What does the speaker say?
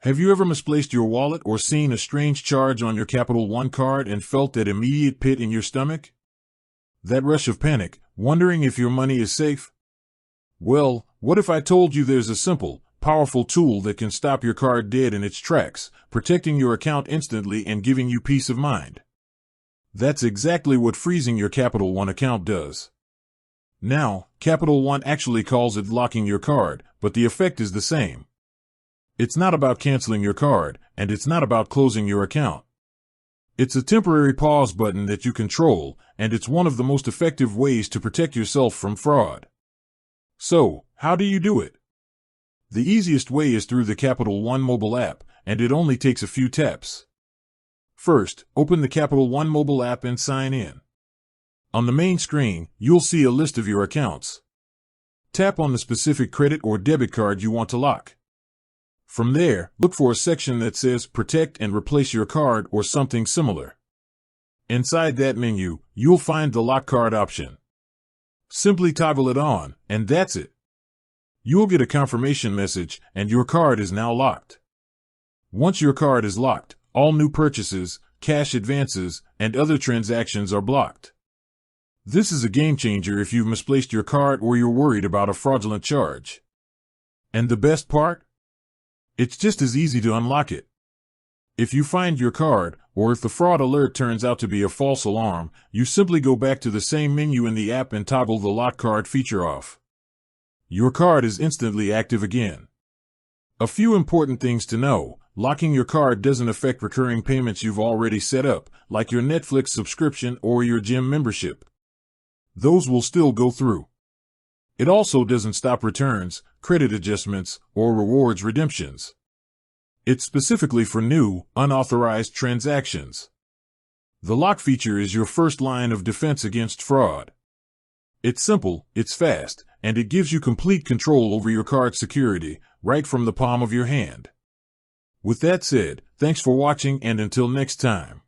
Have you ever misplaced your wallet or seen a strange charge on your Capital One card and felt that immediate pit in your stomach? That rush of panic, wondering if your money is safe? Well, what if I told you there's a simple, powerful tool that can stop your card dead in its tracks, protecting your account instantly and giving you peace of mind? That's exactly what freezing your Capital One account does. Now, Capital One actually calls it locking your card, but the effect is the same. It's not about canceling your card, and it's not about closing your account. It's a temporary pause button that you control, and it's one of the most effective ways to protect yourself from fraud. So, how do you do it? The easiest way is through the Capital One mobile app, and it only takes a few taps. First, open the Capital One mobile app and sign in. On the main screen, you'll see a list of your accounts. Tap on the specific credit or debit card you want to lock. From there, look for a section that says Protect and Replace Your Card or something similar. Inside that menu, you'll find the Lock Card option. Simply toggle it on, and that's it. You'll get a confirmation message, and your card is now locked. Once your card is locked, all new purchases, cash advances, and other transactions are blocked. This is a game changer if you've misplaced your card or you're worried about a fraudulent charge. And the best part? It's just as easy to unlock it. If you find your card, or if the fraud alert turns out to be a false alarm, you simply go back to the same menu in the app and toggle the lock card feature off. Your card is instantly active again. A few important things to know: locking your card doesn't affect recurring payments you've already set up, like your Netflix subscription or your gym membership. Those will still go through. It also doesn't stop returns, credit adjustments, or rewards redemptions. It's specifically for new, unauthorized transactions. The lock feature is your first line of defense against fraud. It's simple, it's fast, and it gives you complete control over your card's security, right from the palm of your hand. With that said, thanks for watching, and until next time.